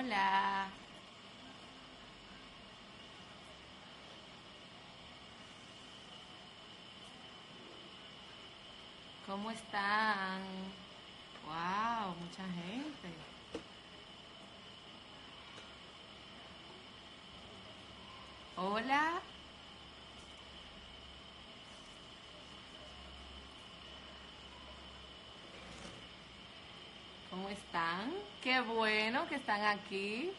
Hola, ¿cómo están? Wow, mucha gente. Hola, ¿cómo están? Qué bueno que están aquí.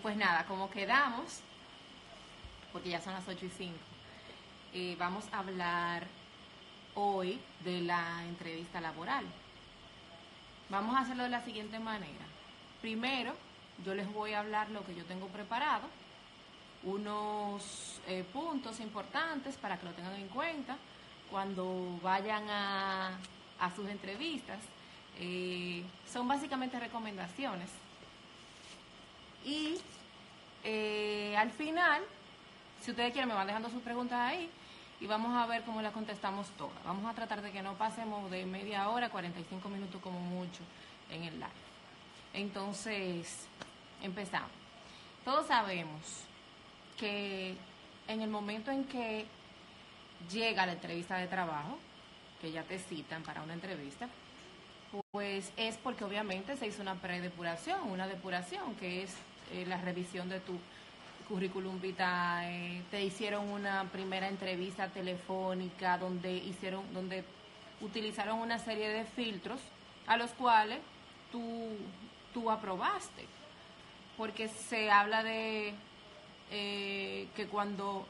Pues nada, como quedamos, porque ya son las 8:05, vamos a hablar hoy de la entrevista laboral. Vamos a hacerlo de la siguiente manera. Primero, yo les voy a hablar lo que yo tengo preparado, unos puntos importantes para que lo tengan en cuenta cuando vayan a sus entrevistas. Son básicamente recomendaciones. Y al final, si ustedes quieren, me van dejando sus preguntas ahí y vamos a ver cómo las contestamos todas. Vamos a tratar de que no pasemos de media hora, 45 minutos como mucho en el live. Entonces, empezamos. Todos sabemos que en el momento en que llega la entrevista de trabajo, que ya te citan para una entrevista, pues es porque obviamente se hizo una predepuración, una depuración, que es la revisión de tu currículum vitae, te hicieron una primera entrevista telefónica donde utilizaron una serie de filtros a los cuales tú, tú aprobaste, porque se habla de que cuando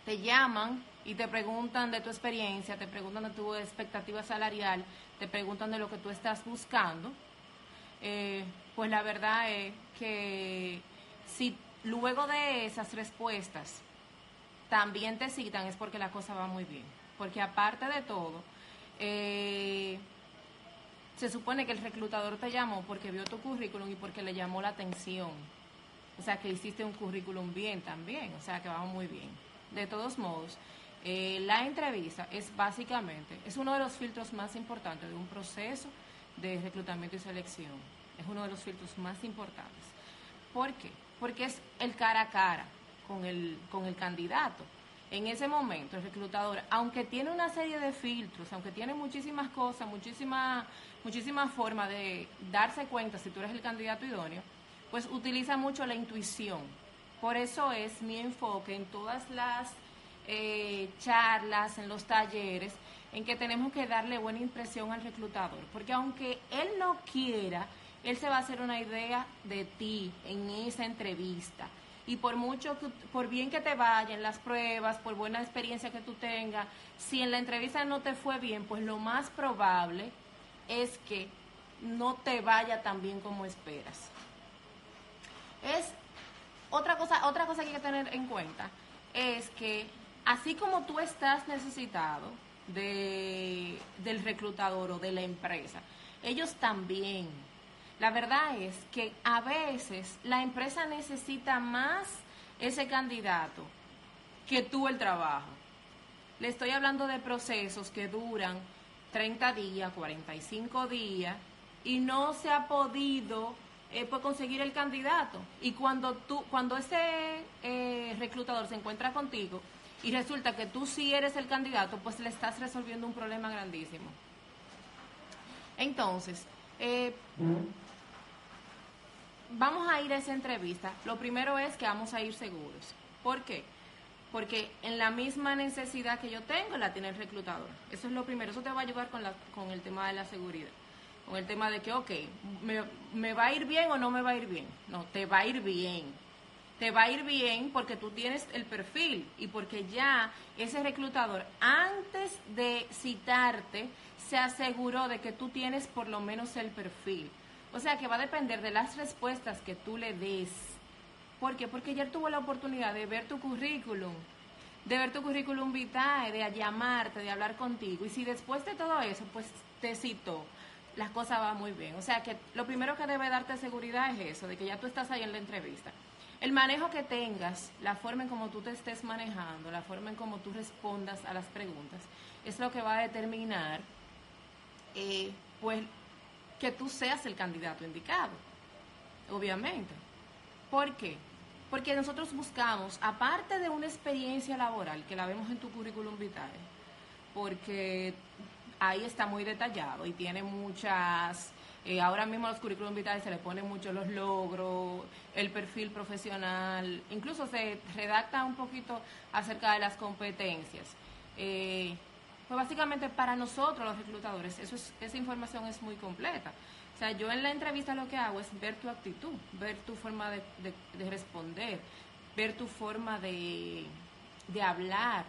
te llaman y te preguntan de tu experiencia, te preguntan de tu expectativa salarial, te preguntan de lo que tú estás buscando, pues la verdad es que si luego de esas respuestas también te citan es porque la cosa va muy bien. Porque aparte de todo, eh, se supone que el reclutador te llamó porque vio tu currículum y porque le llamó la atención. O sea, que hiciste un currículum bien también, o sea, que va muy bien. De todos modos, la entrevista es básicamente, es uno de los filtros más importantes de un proceso de reclutamiento y selección. Es uno de los filtros más importantes. ¿Por qué? Porque es el cara a cara con el candidato. En ese momento, el reclutador, aunque tiene una serie de filtros, aunque tiene muchísimas cosas, muchísimas formas de darse cuenta si tú eres el candidato idóneo, pues utiliza mucho la intuición. Por eso es mi enfoque en todas las charlas, en los talleres, en que tenemos que darle buena impresión al reclutador. Porque aunque él no quiera, él se va a hacer una idea de ti en esa entrevista. Y por mucho, por bien que te vayan las pruebas, por buena experiencia que tú tengas, si en la entrevista no te fue bien, pues lo más probable es que no te vaya tan bien como esperas. Es otra cosa que hay que tener en cuenta es que así como tú estás necesitado del reclutador o de la empresa, ellos también. La verdad es que a veces la empresa necesita más ese candidato que tú el trabajo. Le estoy hablando de procesos que duran 30 días, 45 días y no se ha podido pues, conseguir el candidato. Y cuando ese reclutador se encuentra contigo y resulta que tú sí eres el candidato, pues le estás resolviendo un problema grandísimo. Entonces, vamos a ir a esa entrevista. Lo primero es que vamos a ir seguros. ¿Por qué? Porque en la misma necesidad que yo tengo, la tiene el reclutador. Eso es lo primero. Eso te va a ayudar con el tema de la seguridad. Con el tema de que, ok, ¿me va a ir bien o no me va a ir bien? No, te va a ir bien. Te va a ir bien porque tú tienes el perfil y porque ya ese reclutador, antes de citarte, se aseguró de que tú tienes por lo menos el perfil. O sea que va a depender de las respuestas que tú le des. ¿Por qué? Porque ayer tuvo la oportunidad de ver tu currículum vitae, de llamarte, de hablar contigo. Y si después de todo eso, pues te citó, las cosas van muy bien. O sea que lo primero que debe darte seguridad es eso, de que ya tú estás ahí en la entrevista. El manejo que tengas, la forma en cómo tú te estés manejando, la forma en cómo tú respondas a las preguntas, es lo que va a determinar, pues, que tú seas el candidato indicado, obviamente. ¿Por qué? Porque nosotros buscamos, aparte de una experiencia laboral, que la vemos en tu currículum vitae, porque ahí está muy detallado y tiene muchas, ahora mismo a los currículum vitae se le ponen mucho los logros, el perfil profesional, incluso se redacta un poquito acerca de las competencias. Pues básicamente para nosotros los reclutadores esa información es muy completa. O sea, yo en la entrevista lo que hago es ver tu actitud, ver tu forma de responder, ver tu forma de hablar,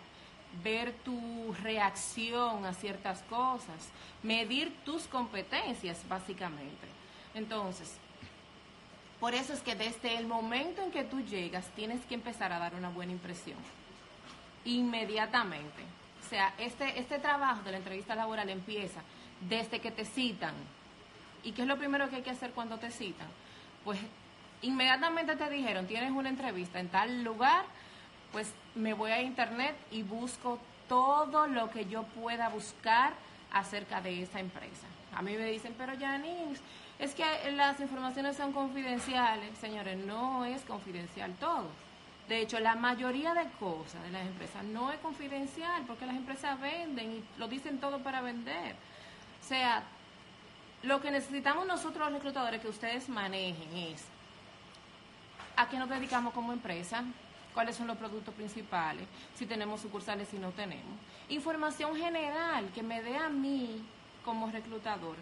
ver tu reacción a ciertas cosas, medir tus competencias, básicamente. Entonces, por eso es que desde el momento en que tú llegas, tienes que empezar a dar una buena impresión. Inmediatamente. O sea, este trabajo de la entrevista laboral empieza desde que te citan. ¿Y qué es lo primero que hay que hacer cuando te citan? Pues inmediatamente te dijeron, tienes una entrevista en tal lugar, pues me voy a internet y busco todo lo que yo pueda buscar acerca de esa empresa. A mí me dicen, pero Yanis, es que las informaciones son confidenciales. Señores, no es confidencial todo. De hecho, la mayoría de cosas de las empresas no es confidencial porque las empresas venden y lo dicen todo para vender. O sea, lo que necesitamos nosotros los reclutadores que ustedes manejen es a qué nos dedicamos como empresa, cuáles son los productos principales, si tenemos sucursales, si no tenemos. Información general que me dé a mí como reclutador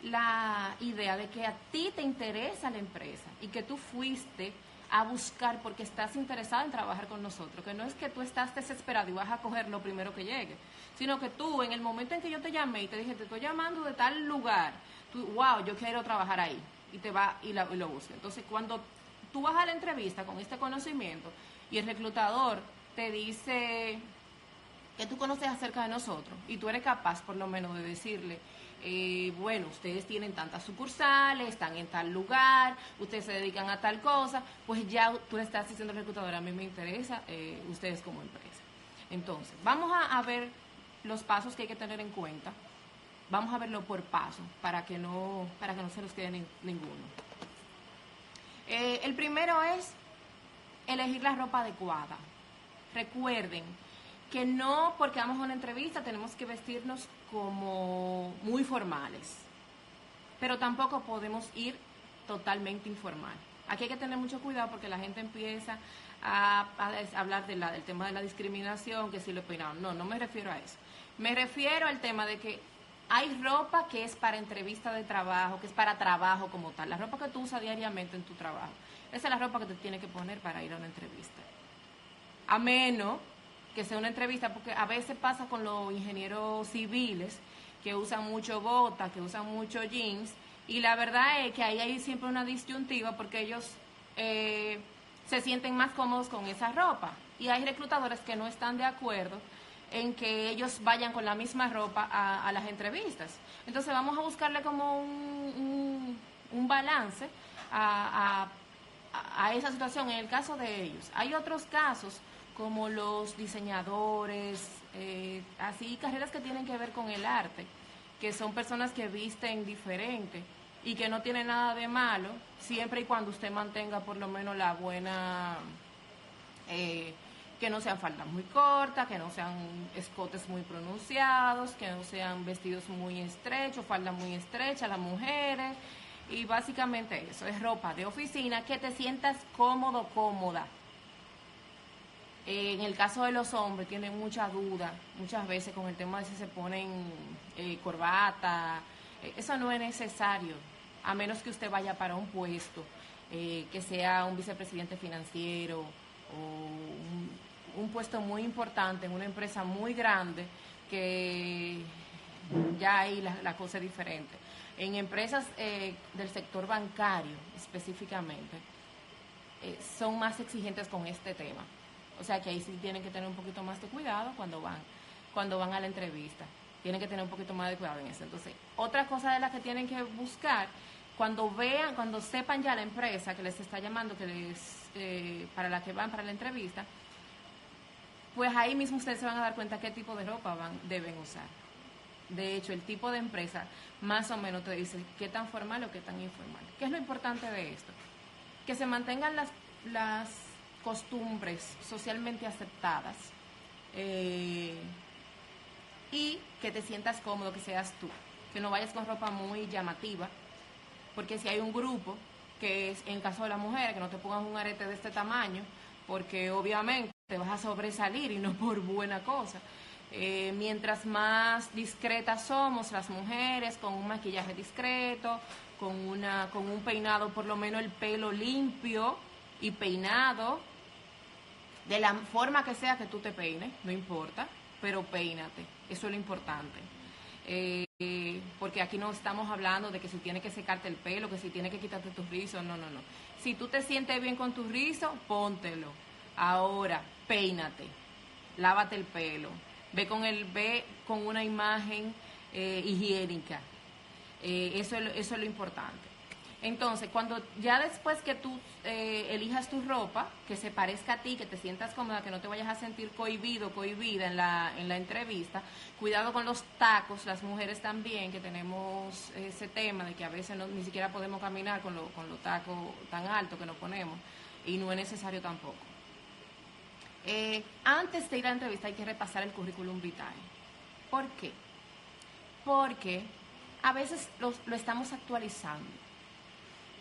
la idea de que a ti te interesa la empresa y que tú fuiste a buscar porque estás interesado en trabajar con nosotros, que no es que tú estás desesperado y vas a coger lo primero que llegue, sino que tú en el momento en que yo te llamé y te dije, te estoy llamando de tal lugar, tú, wow, yo quiero trabajar ahí, y te va y lo buscas. Entonces, cuando tú vas a la entrevista con este conocimiento y el reclutador te dice que tú conoces acerca de nosotros y tú eres capaz por lo menos de decirle, bueno, ustedes tienen tantas sucursales, están en tal lugar, ustedes se dedican a tal cosa, pues ya tú le estás diciendo al reclutador, a mí me interesa ustedes como empresa. Entonces, vamos a ver los pasos que hay que tener en cuenta. Vamos a verlo por paso para que no se nos quede ninguno. El primero es elegir la ropa adecuada. Recuerden que no porque vamos a una entrevista tenemos que vestirnos como muy formales, pero tampoco podemos ir totalmente informal. Aquí hay que tener mucho cuidado porque la gente empieza a hablar del tema de la discriminación, que si lo opinaron. No me refiero a eso. Me refiero al tema de que hay ropa que es para entrevista de trabajo, que es para trabajo como tal. La ropa que tú usas diariamente en tu trabajo. Esa es la ropa que te tienes que poner para ir a una entrevista. A menos que sea una entrevista, porque a veces pasa con los ingenieros civiles que usan mucho bota, que usan mucho jeans, y la verdad es que ahí hay siempre una disyuntiva porque ellos se sienten más cómodos con esa ropa. Y hay reclutadores que no están de acuerdo en que ellos vayan con la misma ropa a las entrevistas. Entonces vamos a buscarle como un balance a esa situación en el caso de ellos. Hay otros casos como los diseñadores, así carreras que tienen que ver con el arte, que son personas que visten diferente y que no tienen nada de malo, siempre y cuando usted mantenga por lo menos la buena, que no sean faldas muy cortas, que no sean escotes muy pronunciados, que no sean vestidos muy estrechos, faldas muy estrechas, las mujeres, y básicamente eso, es ropa de oficina, que te sientas cómodo, cómoda. En el caso de los hombres tienen mucha duda muchas veces con el tema de si se ponen corbata. Eso no es necesario, a menos que usted vaya para un puesto, que sea un vicepresidente financiero o un puesto muy importante en una empresa muy grande, que ya ahí la cosa es diferente. En empresas del sector bancario específicamente, son más exigentes con este tema. O sea que ahí sí tienen que tener un poquito más de cuidado cuando van a la entrevista. Tienen que tener un poquito más de cuidado en eso. Entonces, otra cosa de la que tienen que buscar cuando sepan ya la empresa que les está llamando, para la que van para la entrevista, pues ahí mismo ustedes se van a dar cuenta qué tipo de ropa deben usar. De hecho, el tipo de empresa más o menos te dice qué tan formal o qué tan informal. ¿Qué es lo importante de esto? Que se mantengan las costumbres socialmente aceptadas, y que te sientas cómodo, que seas tú, que no vayas con ropa muy llamativa, porque si hay un grupo, que es en el caso de las mujeres, que no te pongas un arete de este tamaño, porque obviamente te vas a sobresalir y no por buena cosa. Mientras más discretas somos las mujeres, con un maquillaje discreto, con un peinado, por lo menos el pelo limpio y peinado, de la forma que sea que tú te peines, no importa, pero peínate, eso es lo importante. Porque aquí no estamos hablando de que si tienes que secarte el pelo, que si tienes que quitarte tus rizos, no. Si tú te sientes bien con tus rizos, póntelo. Ahora, peínate, lávate el pelo, ve con una imagen higiénica. Eso es lo importante. Entonces, cuando ya después que tú elijas tu ropa, que se parezca a ti, que te sientas cómoda, que no te vayas a sentir cohibido, cohibida en la entrevista, cuidado con los tacos, las mujeres también, que tenemos ese tema de que a veces ni siquiera podemos caminar con los tacos tan altos que nos ponemos, y no es necesario tampoco. Antes de ir a la entrevista hay que repasar el currículum vitae. ¿Por qué? Porque a veces lo estamos actualizando.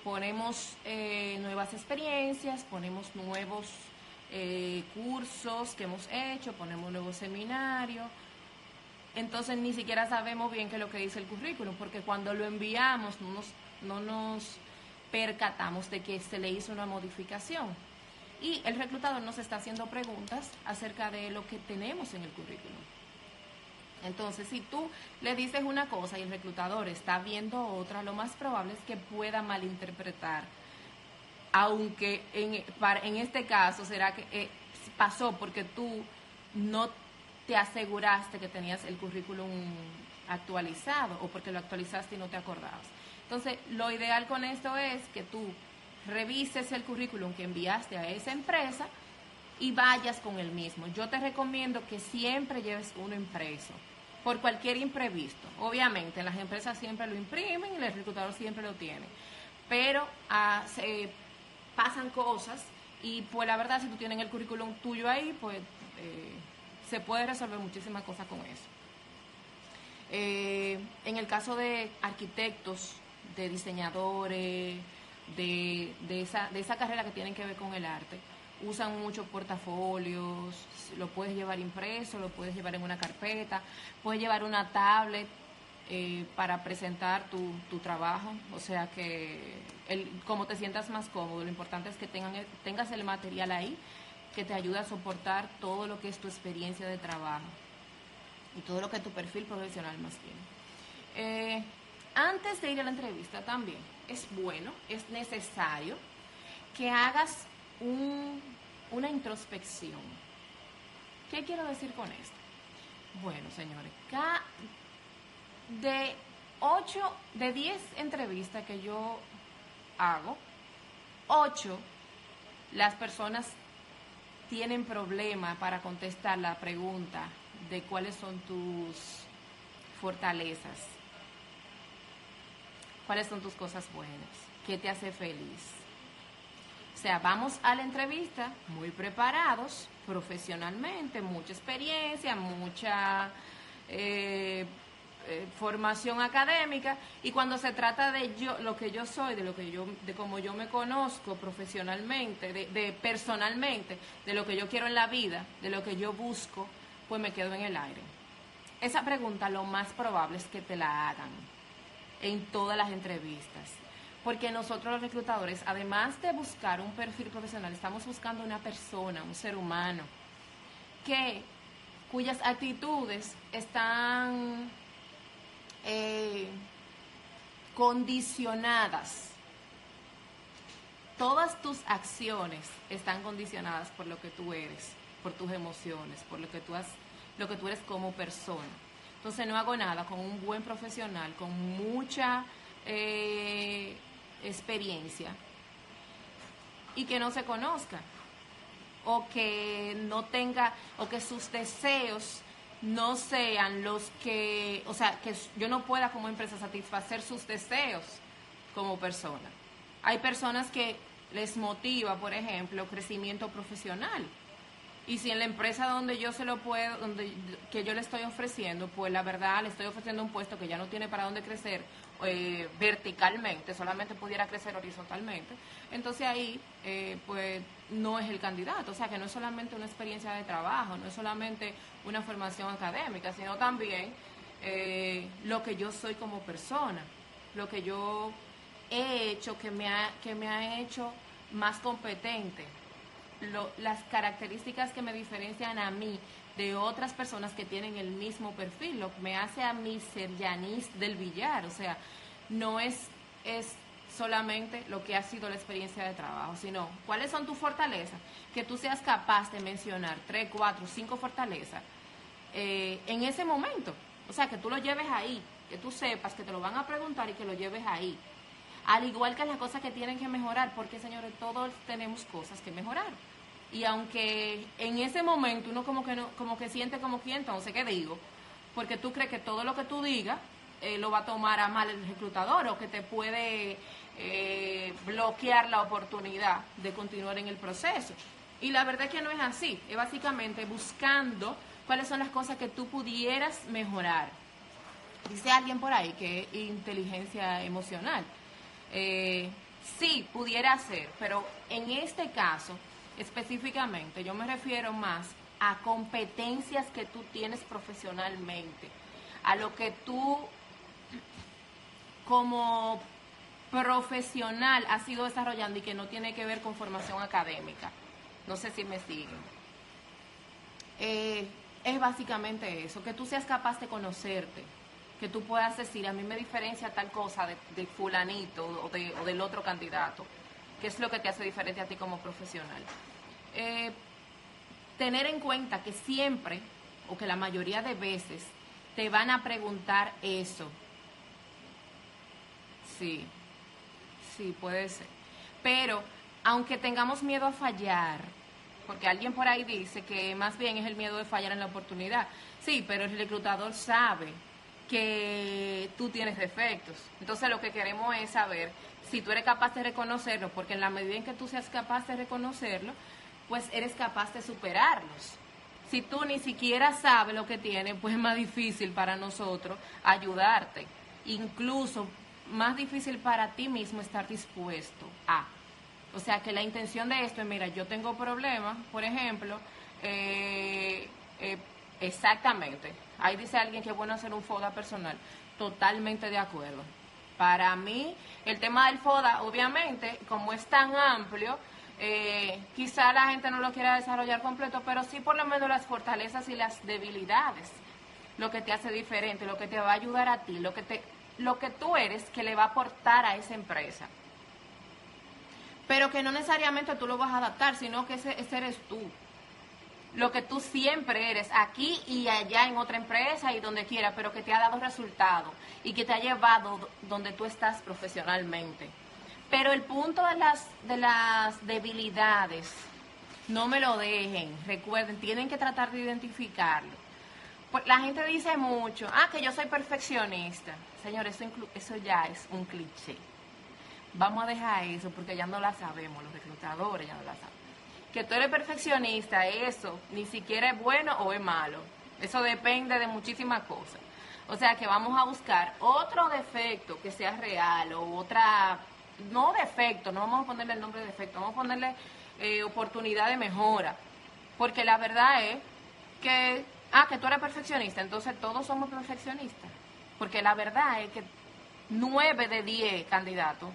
Ponemos nuevas experiencias, ponemos nuevos cursos que hemos hecho, ponemos nuevos seminarios. Entonces ni siquiera sabemos bien qué es lo que dice el currículum, porque cuando lo enviamos no nos percatamos de que se le hizo una modificación. Y el reclutador nos está haciendo preguntas acerca de lo que tenemos en el currículum. Entonces, si tú le dices una cosa y el reclutador está viendo otra, lo más probable es que pueda malinterpretar. Aunque en este caso será que pasó porque tú no te aseguraste que tenías el currículum actualizado o porque lo actualizaste y no te acordabas. Entonces, lo ideal con esto es que tú revises el currículum que enviaste a esa empresa y vayas con el mismo. Yo te recomiendo que siempre lleves uno impreso, por cualquier imprevisto. Obviamente, las empresas siempre lo imprimen y el reclutador siempre lo tiene. Pero se pasan cosas y pues la verdad, si tú tienes el currículum tuyo ahí, pues se puede resolver muchísimas cosas con eso. En el caso de arquitectos, de diseñadores, de esa carrera que tienen que ver con el arte, usan muchos portafolios, lo puedes llevar impreso, lo puedes llevar en una carpeta, puedes llevar una tablet para presentar tu trabajo, o sea que como te sientas más cómodo, lo importante es que tengas el material ahí que te ayude a soportar todo lo que es tu experiencia de trabajo y todo lo que es tu perfil profesional más bien. Antes de ir a la entrevista también es bueno, es necesario que hagas una introspección. ¿Qué quiero decir con esto? Bueno, señores, de 10 entrevistas que yo hago, 8 las personas tienen problema para contestar la pregunta de cuáles son tus fortalezas, cuáles son tus cosas buenas, qué te hace feliz. O sea, vamos a la entrevista muy preparados, profesionalmente, mucha experiencia, mucha formación académica, y cuando se trata de lo que yo soy, de cómo yo me conozco profesionalmente, personalmente, de lo que yo quiero en la vida, de lo que yo busco, pues me quedo en el aire. Esa pregunta lo más probable es que te la hagan en todas las entrevistas. Porque nosotros los reclutadores, además de buscar un perfil profesional, estamos buscando una persona, un ser humano, cuyas actitudes están condicionadas. Todas tus acciones están condicionadas por lo que tú eres, por tus emociones, por lo que tú eres como persona. Entonces no hago nada con un buen profesional, con mucha experiencia y que no se conozca, o que no tenga, o que sus deseos no sean los que, o sea, que yo no pueda como empresa satisfacer sus deseos como persona. Hay personas que les motiva, por ejemplo, crecimiento profesional. Y si en la empresa donde yo se lo puedo, que yo le estoy ofreciendo, pues la verdad le estoy ofreciendo un puesto que ya no tiene para dónde crecer verticalmente, solamente pudiera crecer horizontalmente, entonces ahí pues no es el candidato. O sea que no es solamente una experiencia de trabajo, no es solamente una formación académica, sino también lo que yo soy como persona, lo que yo he hecho que me ha hecho más competente. Las características que me diferencian a mí de otras personas que tienen el mismo perfil, lo que me hace a mí ser Yanis del Villar. O sea, no es solamente lo que ha sido la experiencia de trabajo, sino cuáles son tus fortalezas, que tú seas capaz de mencionar 3, 4, 5 fortalezas en ese momento. O sea, que tú lo lleves ahí, que tú sepas que te lo van a preguntar y que lo lleves ahí. Al igual que las cosas que tienen que mejorar, porque señores, todos tenemos cosas que mejorar. Y aunque en ese momento uno como que no, como que siente como que entonces, ¿qué digo? Porque tú crees que todo lo que tú digas lo va a tomar a mal el reclutador, o que te puede bloquear la oportunidad de continuar en el proceso. Y la verdad es que no es así. Es básicamente buscando cuáles son las cosas que tú pudieras mejorar. Dice alguien por ahí que es inteligencia emocional. Sí, pudiera ser, pero en este caso específicamente yo me refiero más a competencias que tú tienes profesionalmente, a lo que tú como profesional has ido desarrollando y que no tiene que ver con formación académica. No sé si me siguen. Es básicamente eso, que tú seas capaz de conocerte, que tú puedas decir, a mí me diferencia tal cosa de fulanito o del otro candidato, que es lo que te hace diferente a ti como profesional. Tener en cuenta que siempre, o que la mayoría de veces, te van a preguntar eso. Sí, puede ser. Pero, aunque tengamos miedo a fallar, porque alguien por ahí dice que más bien es el miedo de fallar en la oportunidad. Sí, pero el reclutador sabe que tú tienes defectos. Entonces lo que queremos es saber si tú eres capaz de reconocerlo, porque en la medida en que tú seas capaz de reconocerlo, pues eres capaz de superarlos. Si tú ni siquiera sabes lo que tienes, pues es más difícil para nosotros ayudarte. Incluso más difícil para ti mismo estar dispuesto a. O sea que la intención de esto es, mira, yo tengo problemas, por ejemplo, exactamente. Ahí dice alguien que es bueno hacer un FODA personal. Totalmente de acuerdo. Para mí, el tema del FODA, obviamente, como es tan amplio, quizá la gente no lo quiera desarrollar completo, pero sí por lo menos las fortalezas y las debilidades, lo que te hace diferente, lo que te va a ayudar a ti, lo que tú eres que le va a aportar a esa empresa. Pero que no necesariamente tú lo vas a adaptar, sino que ese eres tú. Lo que tú siempre eres, aquí y allá en otra empresa y donde quiera, pero que te ha dado resultados y que te ha llevado donde tú estás profesionalmente. Pero el punto de las debilidades, no me lo dejen, recuerden, tienen que tratar de identificarlo. Pues la gente dice mucho, que yo soy perfeccionista. Señores, eso ya es un cliché. Vamos a dejar eso porque ya no la sabemos, los reclutadores ya no la saben. Que tú eres perfeccionista, eso ni siquiera es bueno o es malo. Eso depende de muchísimas cosas. O sea que vamos a buscar otro defecto que sea real o otra, no defecto, no vamos a ponerle el nombre de defecto, vamos a ponerle oportunidad de mejora. Porque la verdad es que, que tú eres perfeccionista, entonces todos somos perfeccionistas. Porque la verdad es que 9 de 10 candidatos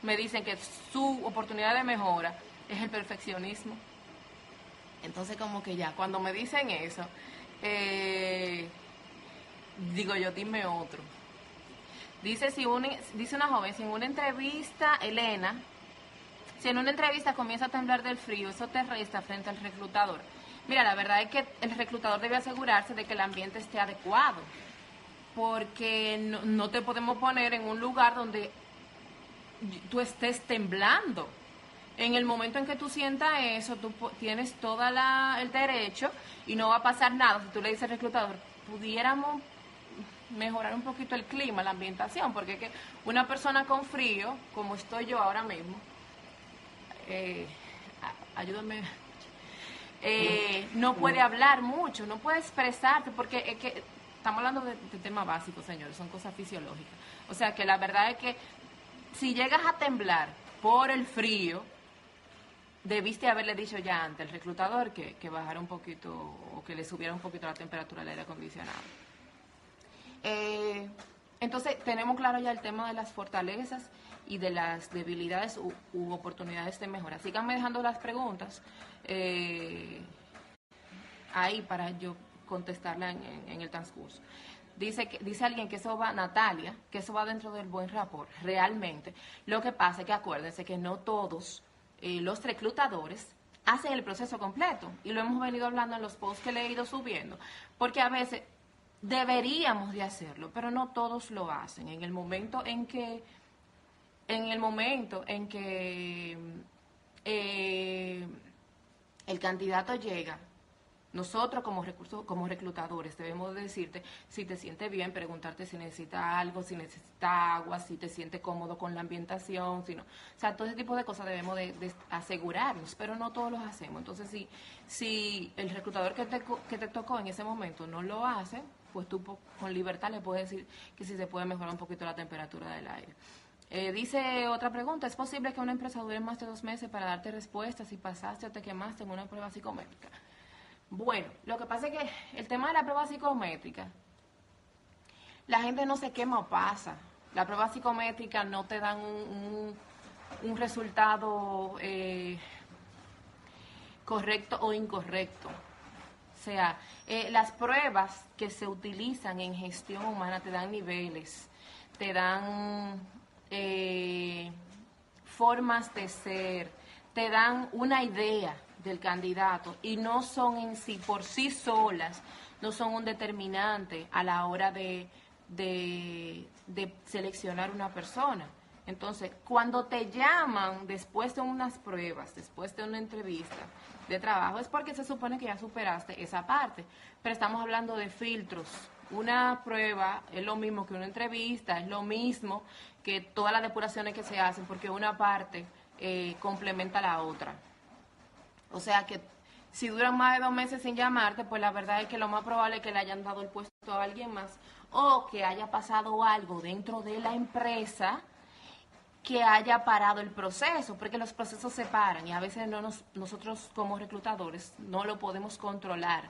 me dicen que su oportunidad de mejora es el perfeccionismo. Entonces como que ya, cuando me dicen eso, digo yo, dime otro. Dice una joven, si en una entrevista, Elena, si en una entrevista comienza a temblar del frío, eso te resta frente al reclutador. Mira, la verdad es que el reclutador debe asegurarse de que el ambiente esté adecuado, porque no te podemos poner en un lugar donde tú estés temblando. En el momento en que tú sientas eso, tú tienes todo el derecho y no va a pasar nada. Si tú le dices al reclutador, pudiéramos mejorar un poquito el clima, la ambientación, porque es que una persona con frío, como estoy yo ahora mismo, ayúdame, no puede hablar mucho, no puede expresarte, porque es que estamos hablando de temas básicos, señores, son cosas fisiológicas. O sea que la verdad es que si llegas a temblar por el frío, debiste haberle dicho ya antes al reclutador que bajara un poquito o que le subiera un poquito la temperatura del aire acondicionado. Entonces, tenemos claro ya el tema de las fortalezas y de las debilidades u oportunidades de mejora. Síganme dejando las preguntas ahí para yo contestarla en el transcurso. Dice alguien que eso va, Natalia, que eso va dentro del buen rapport, realmente. Lo que pasa es que acuérdense que no todos los reclutadores hacen el proceso completo, y lo hemos venido hablando en los posts que le he ido subiendo, porque a veces deberíamos de hacerlo, pero no todos lo hacen. En el momento en que el candidato llega, nosotros como reclutadores debemos decirte si te sientes bien, preguntarte si necesita algo, si necesita agua, si te sientes cómodo con la ambientación, si no. O sea, todo ese tipo de cosas debemos de asegurarnos, pero no todos los hacemos. Entonces, si el reclutador que te tocó en ese momento no lo hace, pues tú con libertad le puedes decir que si se puede mejorar un poquito la temperatura del aire. Dice otra pregunta, ¿es posible que una empresa dure más de 2 meses para darte respuestas si pasaste o te quemaste en una prueba psicométrica? Bueno, lo que pasa es que el tema de la prueba psicométrica, la gente no se quema o pasa. La prueba psicométrica no te dan un resultado correcto o incorrecto. O sea, las pruebas que se utilizan en gestión humana te dan niveles, te dan formas de ser, te dan una idea del candidato y no son en sí, por sí solas, no son un determinante a la hora de seleccionar una persona. Entonces, cuando te llaman después de unas pruebas, después de una entrevista de trabajo, es porque se supone que ya superaste esa parte. Pero estamos hablando de filtros. Una prueba es lo mismo que una entrevista, es lo mismo que todas las depuraciones que se hacen, porque una parte complementa a la otra. O sea que si duran más de 2 meses sin llamarte, pues la verdad es que lo más probable es que le hayan dado el puesto a alguien más o que haya pasado algo dentro de la empresa que haya parado el proceso, porque los procesos se paran y a veces nosotros como reclutadores no lo podemos controlar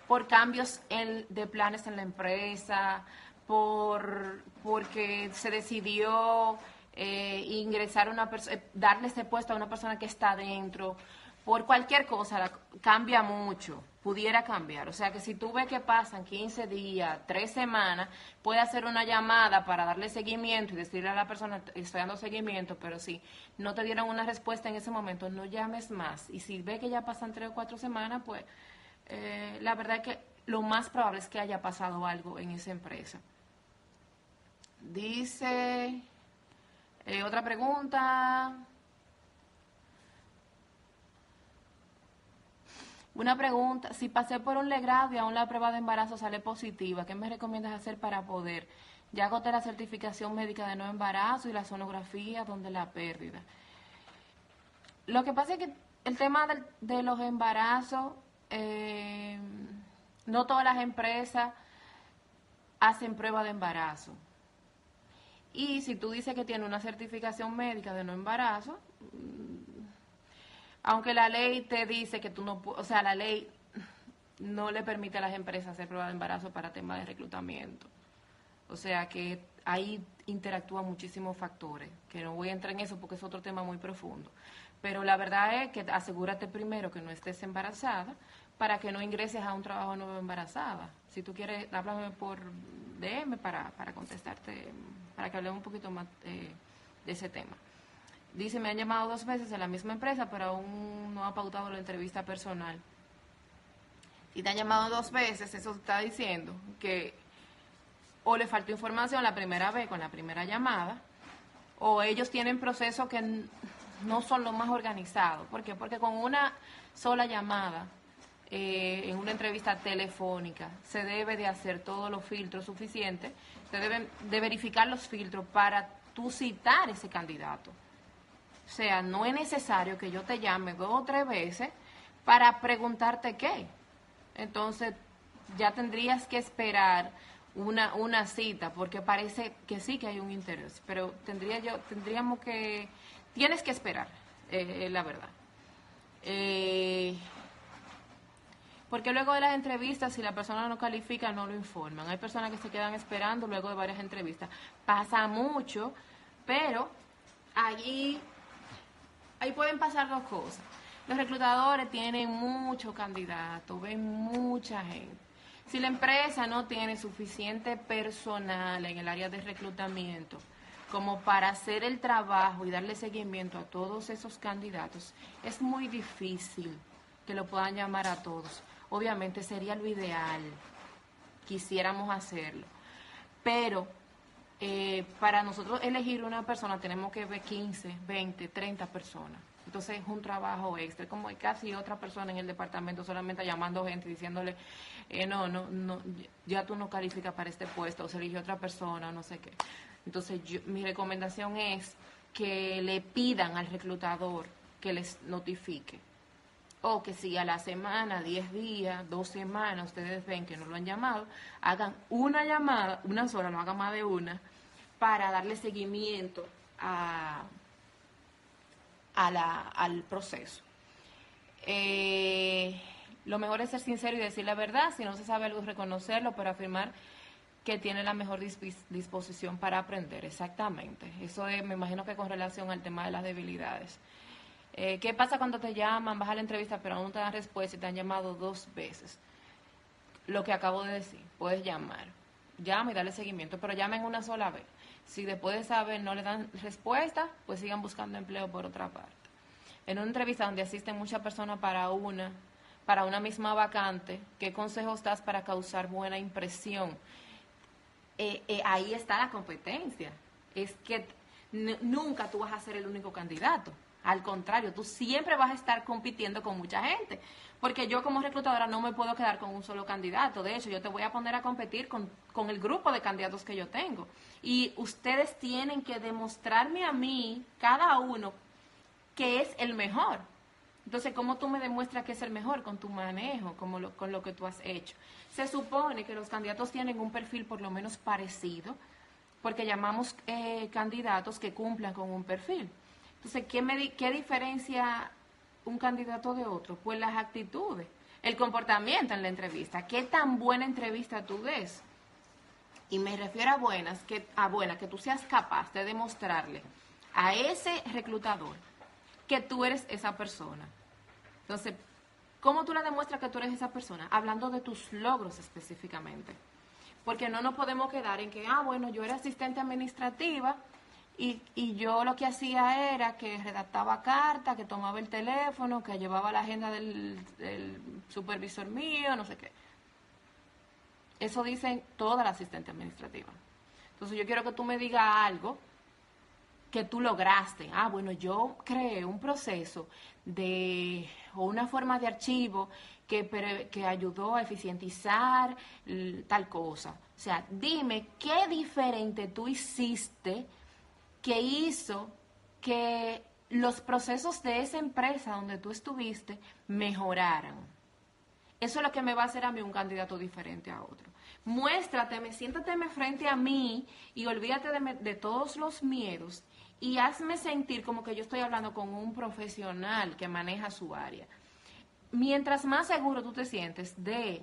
por cambios de planes en la empresa, porque se decidió ingresar una persona, darle ese puesto a una persona que está dentro. Por cualquier cosa, cambia mucho, pudiera cambiar. O sea que si tú ves que pasan 15 días, 3 semanas, puede hacer una llamada para darle seguimiento y decirle a la persona, estoy dando seguimiento, pero si no te dieron una respuesta en ese momento, no llames más. Y si ves que ya pasan 3 o 4 semanas, pues la verdad es que lo más probable es que haya pasado algo en esa empresa. Dice, otra pregunta. Una pregunta, si pasé por un legrado y aún la prueba de embarazo sale positiva, ¿qué me recomiendas hacer para poder? Ya agoté la certificación médica de no embarazo y la sonografía donde la pérdida. Lo que pasa es que el tema de los embarazos, no todas las empresas hacen prueba de embarazo. Y si tú dices que tiene una certificación médica de no embarazo, aunque la ley te dice que tú no, o sea, la ley no le permite a las empresas hacer prueba de embarazo para temas de reclutamiento. O sea que ahí interactúan muchísimos factores, que no voy a entrar en eso porque es otro tema muy profundo. Pero la verdad es que asegúrate primero que no estés embarazada para que no ingreses a un trabajo nuevo embarazada. Si tú quieres, háblame por DM para contestarte, para que hablemos un poquito más de ese tema. Dice, me han llamado 2 veces en la misma empresa, pero aún no ha pautado la entrevista personal. Si te han llamado 2 veces, eso está diciendo que o le faltó información la primera vez con la primera llamada, o ellos tienen procesos que no son los más organizados. ¿Por qué? Porque con una sola llamada, en una entrevista telefónica, se debe de hacer todos los filtros suficientes, se deben de verificar los filtros para tú citar ese candidato. O sea, no es necesario que yo te llame 2 o 3 veces para preguntarte qué. Entonces, ya tendrías que esperar una cita, porque parece que sí que hay un interés, pero tienes que esperar, la verdad. Porque luego de las entrevistas, si la persona no califica, no lo informan. Hay personas que se quedan esperando luego de varias entrevistas. Pasa mucho, pero ahí pueden pasar 2 cosas. Los reclutadores tienen muchos candidatos, ven mucha gente. Si la empresa no tiene suficiente personal en el área de reclutamiento como para hacer el trabajo y darle seguimiento a todos esos candidatos, es muy difícil que lo puedan llamar a todos. Obviamente sería lo ideal, quisiéramos hacerlo, pero para nosotros elegir una persona tenemos que ver 15, 20, 30 personas. Entonces es un trabajo extra, como hay casi otra persona en el departamento solamente llamando gente y diciéndole, no, ya tú no calificas para este puesto, o se elige otra persona, no sé qué. Entonces mi recomendación es que le pidan al reclutador que les notifique. O que si a la semana, 10 días, 2 semanas, ustedes ven que no lo han llamado, hagan una llamada, una sola, no hagan más de una, para darle seguimiento al proceso. Lo mejor es ser sincero y decir la verdad. Si no se sabe algo, reconocerlo, pero afirmar que tiene la mejor disposición para aprender. Exactamente. Eso es, me imagino que con relación al tema de las debilidades. ¿Qué pasa cuando te llaman, vas a la entrevista, pero aún no te dan respuesta y te han llamado 2 veces? Lo que acabo de decir, puedes llamar. Llama y darle seguimiento, pero llamen una sola vez. Si después de saber no le dan respuesta, pues sigan buscando empleo por otra parte. En una entrevista donde asisten muchas personas para una misma vacante, ¿qué consejos das para causar buena impresión? Ahí está la competencia. Es que nunca tú vas a ser el único candidato. Al contrario, tú siempre vas a estar compitiendo con mucha gente. Porque yo como reclutadora no me puedo quedar con un solo candidato. De hecho, yo te voy a poner a competir con el grupo de candidatos que yo tengo. Y ustedes tienen que demostrarme a mí, cada uno, que es el mejor. Entonces, ¿cómo tú me demuestras que es el mejor? Con tu manejo, con lo que tú has hecho. Se supone que los candidatos tienen un perfil por lo menos parecido, porque llamamos candidatos que cumplan con un perfil. Entonces, ¿qué diferencia un candidato de otro? Pues las actitudes, el comportamiento en la entrevista. ¿Qué tan buena entrevista tú des? Y me refiero a buenas, que tú seas capaz de demostrarle a ese reclutador que tú eres esa persona. Entonces, ¿cómo tú le demuestras que tú eres esa persona? Hablando de tus logros específicamente. Porque no nos podemos quedar en que, yo era asistente administrativa y yo lo que hacía era que redactaba cartas, que tomaba el teléfono, que llevaba la agenda del supervisor mío, no sé qué. Eso dicen todas las asistentes administrativas. Entonces yo quiero que tú me digas algo que tú lograste. Yo creé un proceso o una forma de archivo que ayudó a eficientizar tal cosa. O sea, dime qué diferente tú hiciste que hizo que los procesos de esa empresa donde tú estuviste mejoraran. Eso es lo que me va a hacer a mí un candidato diferente a otro. Muéstrateme, siéntateme frente a mí y olvídate de todos los miedos y hazme sentir como que yo estoy hablando con un profesional que maneja su área. Mientras más seguro tú te sientes de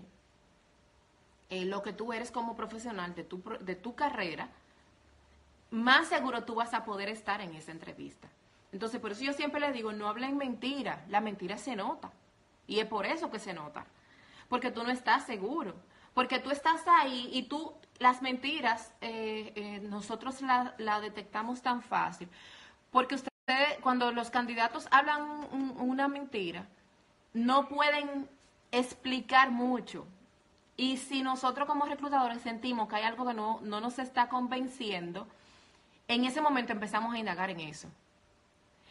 lo que tú eres como profesional, de tu carrera, más seguro tú vas a poder estar en esa entrevista. Entonces, por eso yo siempre le digo, no hablen mentira. La mentira se nota. Y es por eso que se nota. Porque tú no estás seguro. Porque tú estás ahí y las mentiras, nosotros la detectamos tan fácil. Porque ustedes, cuando los candidatos hablan una mentira, no pueden explicar mucho. Y si nosotros como reclutadores sentimos que hay algo que no nos está convenciendo, en ese momento empezamos a indagar en eso.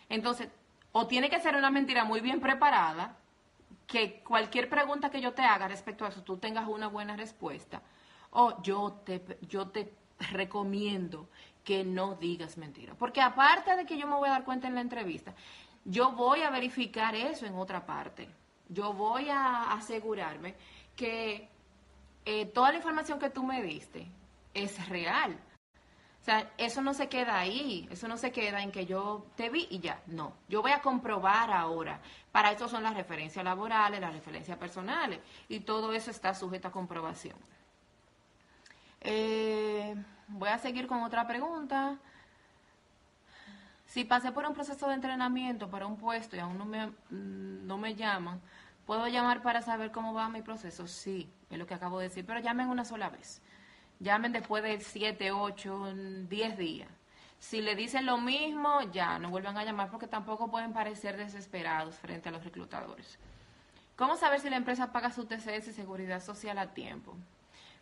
Entonces, o tiene que ser una mentira muy bien preparada, que cualquier pregunta que yo te haga respecto a eso, tú tengas una buena respuesta, o yo te recomiendo que no digas mentira. Porque aparte de que yo me voy a dar cuenta en la entrevista, yo voy a verificar eso en otra parte. Yo voy a asegurarme que toda la información que tú me diste es real. O sea, eso no se queda ahí, eso no se queda en que yo te vi y ya, no. Yo voy a comprobar ahora. Para eso son las referencias laborales, las referencias personales, y todo eso está sujeto a comprobación. Voy a seguir con otra pregunta. Si pasé por un proceso de entrenamiento para un puesto y aún no me llaman, ¿puedo llamar para saber cómo va mi proceso? Sí, es lo que acabo de decir, pero llamen una sola vez. Llamen después de 7, 8, 10 días. Si le dicen lo mismo, ya no vuelvan a llamar porque tampoco pueden parecer desesperados frente a los reclutadores. ¿Cómo saber si la empresa paga su TCS y seguridad social a tiempo?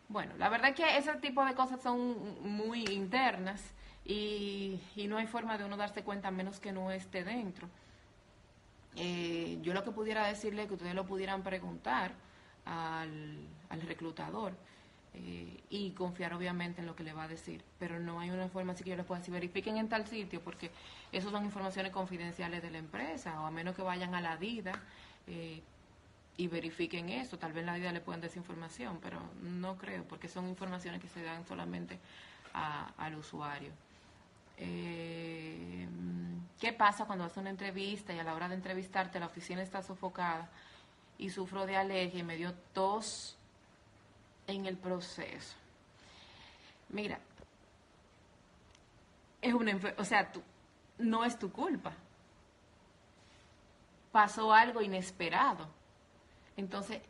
Bueno, la verdad es que ese tipo de cosas son muy internas y no hay forma de uno darse cuenta a menos que no esté dentro. Yo lo que pudiera decirle es que ustedes lo pudieran preguntar al reclutador. Y confiar obviamente en lo que le va a decir, pero no hay una forma así que yo les pueda decir verifiquen en tal sitio porque esas son informaciones confidenciales de la empresa, o a menos que vayan a la DIDA y verifiquen eso. Tal vez la DIDA le puedan dar esa información, pero no creo porque son informaciones que se dan solamente al usuario. ¿Qué pasa cuando haces una entrevista y a la hora de entrevistarte la oficina está sofocada y sufro de alergia y me dio tos en el proceso? Mira, es o sea, no es tu culpa. Pasó algo inesperado. Entonces,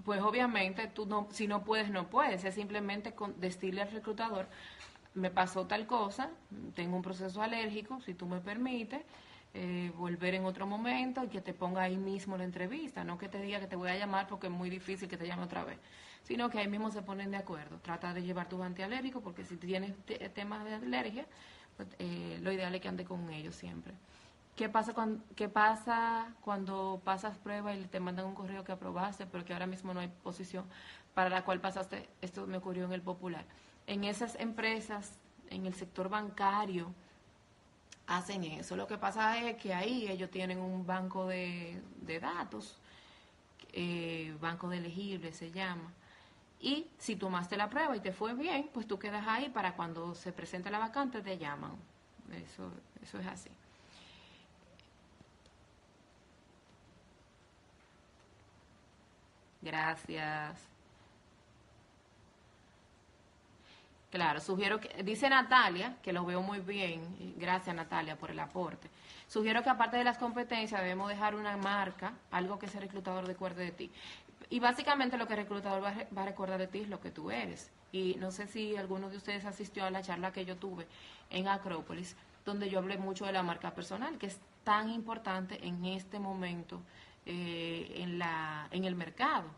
pues obviamente tú no, si no puedes, no puedes. Es simplemente decirle al reclutador, me pasó tal cosa, tengo un proceso alérgico, si tú me permites, volver en otro momento y que te ponga ahí mismo la entrevista, no que te diga que te voy a llamar porque es muy difícil que te llame otra vez, sino que ahí mismo se ponen de acuerdo. Trata de llevar tus antialérgicos porque si tienes temas de alergia, pues, lo ideal es que ande con ellos siempre. ¿Qué pasa cuando pasas prueba y te mandan un correo que aprobaste, pero que ahora mismo no hay posición para la cual pasaste? Esto me ocurrió en el Popular. En esas empresas, en el sector bancario, hacen eso. Lo que pasa es que ahí ellos tienen un banco de datos, banco de elegibles se llama. Y si tomaste la prueba y te fue bien, pues tú quedas ahí para cuando se presente la vacante te llaman. Eso es así. Gracias. Claro, sugiero que, dice Natalia, que lo veo muy bien, gracias Natalia por el aporte. Sugiero que aparte de las competencias debemos dejar una marca, algo que ese reclutador recuerde de ti. Y básicamente lo que el reclutador va a recordar de ti es lo que tú eres. Y no sé si alguno de ustedes asistió a la charla que yo tuve en Acrópolis, donde yo hablé mucho de la marca personal, que es tan importante en este momento en el mercado,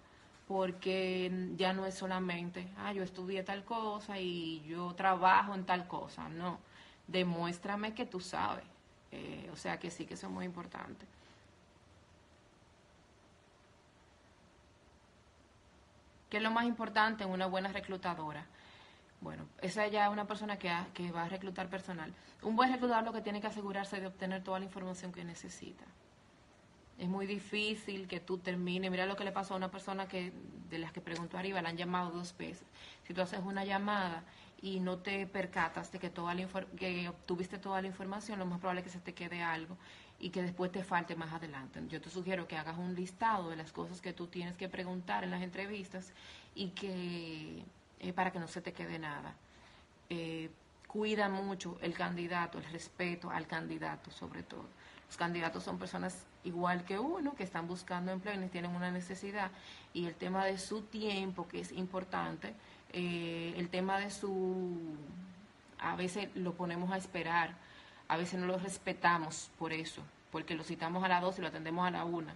porque ya no es solamente, yo estudié tal cosa y yo trabajo en tal cosa, no, demuéstrame que tú sabes, o sea que sí que eso es muy importante. ¿Qué es lo más importante en una buena reclutadora? Bueno, esa ya es una persona que va a reclutar personal. Un buen reclutador lo que tiene que asegurarse de obtener toda la información que necesita. Es muy difícil que tú termines. Mira lo que le pasó a una persona que de las que preguntó arriba, la han llamado 2 veces. Si tú haces una llamada y no te percatas de que que obtuviste toda la información, lo más probable es que se te quede algo y que después te falte más adelante. Yo te sugiero que hagas un listado de las cosas que tú tienes que preguntar en las entrevistas y que para que no se te quede nada. Cuida mucho el candidato, el respeto al candidato sobre todo. Los candidatos son personas igual que uno, que están buscando empleo y tienen una necesidad. Y el tema de su tiempo, que es importante, el tema de a veces lo ponemos a esperar, a veces no lo respetamos por eso, porque lo citamos a las 2 y lo atendemos a la 1.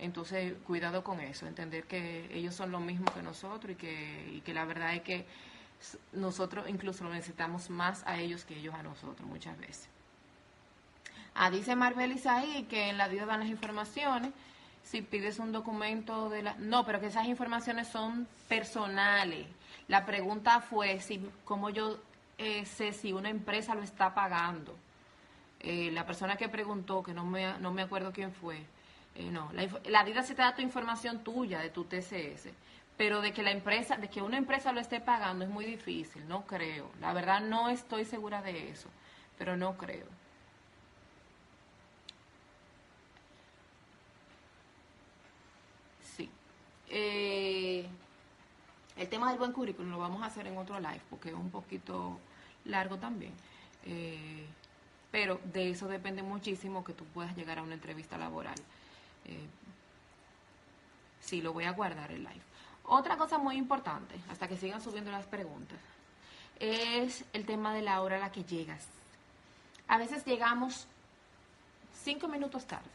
Entonces, cuidado con eso, entender que ellos son lo mismo que nosotros y que la verdad es que nosotros incluso lo necesitamos más a ellos que ellos a nosotros muchas veces. Dice Marbelis ahí que en la DIO dan las informaciones. Si pides un documento de la... No, pero que esas informaciones son personales. La pregunta fue cómo yo sé si una empresa lo está pagando. La persona que preguntó, que no me acuerdo quién fue, no, la DIDA sí te da tu información tuya de tu TCS, pero de que una empresa lo esté pagando es muy difícil, no creo. La verdad no estoy segura de eso, pero no creo. Sí. El tema del buen currículum lo vamos a hacer en otro live porque es un poquito largo también. Pero de eso depende muchísimo que tú puedas llegar a una entrevista laboral. Sí, lo voy a guardar el live. Otra cosa muy importante, hasta que sigan subiendo las preguntas, es el tema de la hora a la que llegas. A veces llegamos 5 minutos tarde.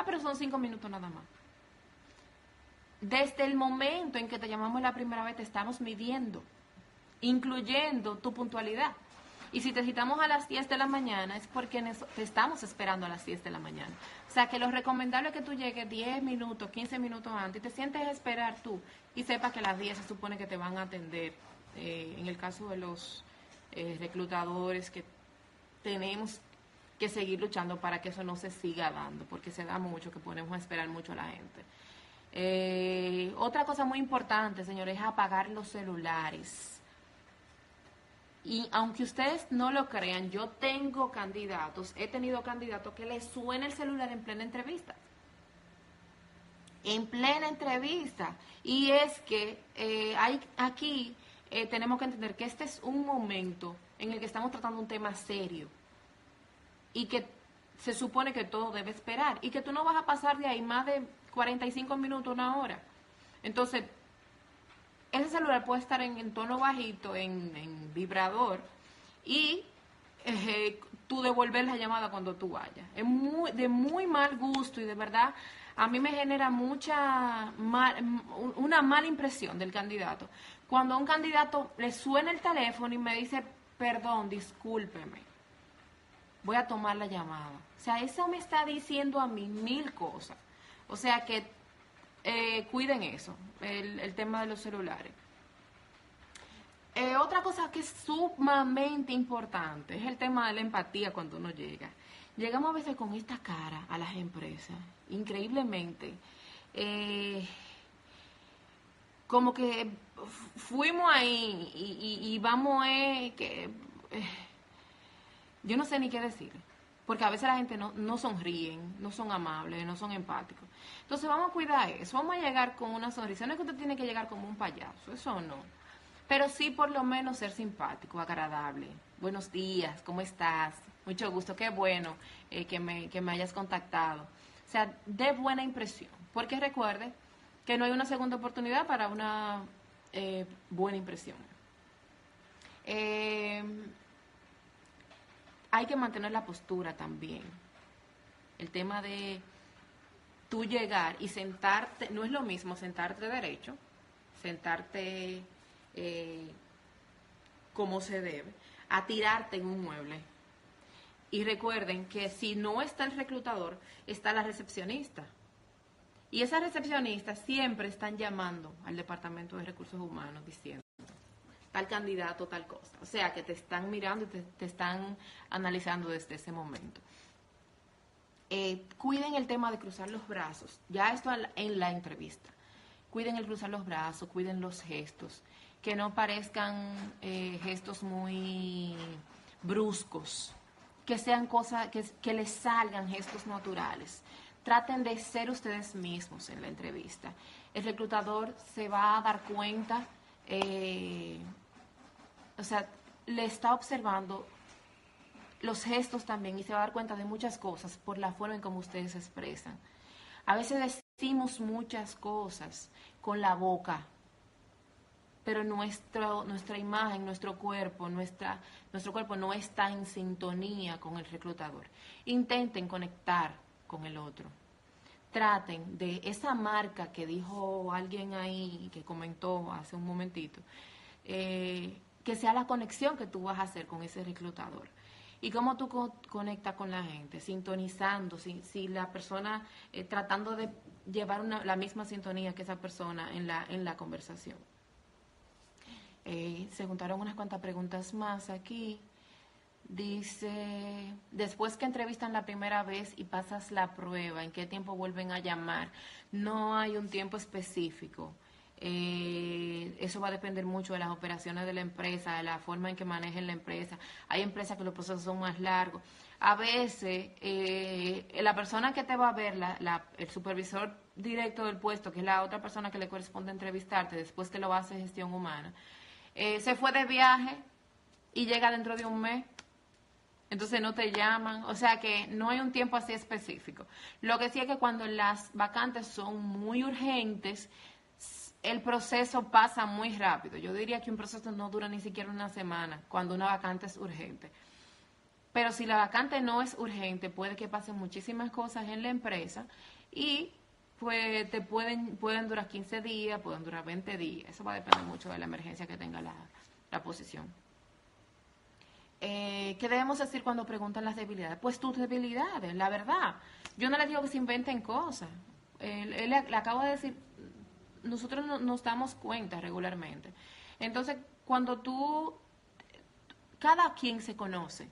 Pero son 5 minutos nada más. Desde el momento en que te llamamos la primera vez te estamos midiendo, incluyendo tu puntualidad. Y si te citamos a las 10 de la mañana es porque te estamos esperando a las 10 de la mañana. O sea que lo recomendable es que tú llegues 10 minutos, 15 minutos antes y te sientes a esperar tú y sepas que a las 10 se supone que te van a atender. En el caso de los reclutadores, que tenemos que seguir luchando para que eso no se siga dando, porque se da mucho, que ponemos a esperar mucho a la gente. Otra cosa muy importante, señores, es apagar los celulares. Y aunque ustedes no lo crean, yo tengo candidatos, he tenido candidatos que les suena el celular en plena entrevista. En plena entrevista. Y es que aquí tenemos que entender que este es un momento en el que estamos tratando un tema serio. Y que se supone que todo debe esperar. Y que tú no vas a pasar de ahí más de 45 minutos, una hora. Entonces, ese celular puede estar en tono bajito, en vibrador, y tú devolver la llamada cuando tú vayas. Es de muy mal gusto y de verdad a mí me genera una mala impresión del candidato. Cuando a un candidato le suena el teléfono y me dice, perdón, discúlpeme, voy a tomar la llamada. O sea, eso me está diciendo a mí 1000 cosas. O sea que cuiden eso, el tema de los celulares. Otra cosa que es sumamente importante es el tema de la empatía cuando uno llega. Llegamos a veces con esta cara a las empresas, increíblemente. Como que fuimos ahí y vamos yo no sé ni qué decir. Porque a veces la gente no sonríen, no son amables, no son empáticos. Entonces vamos a cuidar eso, vamos a llegar con una sonrisa. No es que usted tiene que llegar como un payaso, eso no. Pero sí por lo menos ser simpático, agradable. Buenos días, ¿cómo estás? Mucho gusto, qué bueno que me hayas contactado. O sea, de buena impresión. Porque recuerde que no hay una segunda oportunidad para una buena impresión. Hay que mantener la postura también. El tema de tú llegar y sentarte, no es lo mismo sentarte derecho, sentarte como se debe, a tirarte en un mueble. Y recuerden que si no está el reclutador, está la recepcionista. Y esas recepcionistas siempre están llamando al Departamento de Recursos Humanos diciendo tal candidato, tal cosa. O sea, que te están mirando y te están analizando desde ese momento. Cuiden el tema de cruzar los brazos. Ya esto en la entrevista. Cuiden el cruzar los brazos, cuiden los gestos. Que no parezcan gestos muy bruscos. Que sean cosas, que les salgan gestos naturales. Traten de ser ustedes mismos en la entrevista. El reclutador se va a dar cuenta, o sea, le está observando los gestos también y se va a dar cuenta de muchas cosas por la forma en cómo ustedes se expresan. A veces decimos muchas cosas con la boca, pero nuestra imagen, nuestro cuerpo no está en sintonía con el reclutador. Intenten conectar con el otro. Traten de esa marca que dijo alguien ahí, que comentó hace un momentito, que sea la conexión que tú vas a hacer con ese reclutador. Y cómo tú conectas con la gente, sintonizando, si la persona tratando de llevar la misma sintonía que esa persona en la conversación. Se juntaron unas cuantas preguntas más aquí. Dice, después que entrevistan la primera vez y pasas la prueba, ¿en qué tiempo vuelven a llamar? No hay un tiempo específico. Eso va a depender mucho de las operaciones de la empresa, de la forma en que manejen la empresa. Hay empresas que los procesos son más largos. A veces, la persona que te va a ver, el supervisor directo del puesto, que es la otra persona que le corresponde entrevistarte después que lo hace gestión humana, se fue de viaje y llega dentro de un mes. Entonces no te llaman, o sea que no hay un tiempo así específico. Lo que sí es que cuando las vacantes son muy urgentes, el proceso pasa muy rápido. Yo diría que un proceso no dura ni siquiera una semana cuando una vacante es urgente. Pero si la vacante no es urgente, puede que pasen muchísimas cosas en la empresa y pues te pueden durar 15 días, pueden durar 20 días. Eso va a depender mucho de la emergencia que tenga la posición. ¿Qué debemos decir cuando preguntan las debilidades? Pues tus debilidades, la verdad. Yo no les digo que se inventen cosas. Le acabo de decir, nosotros nos damos cuenta regularmente. Entonces, cuando cada quien se conoce,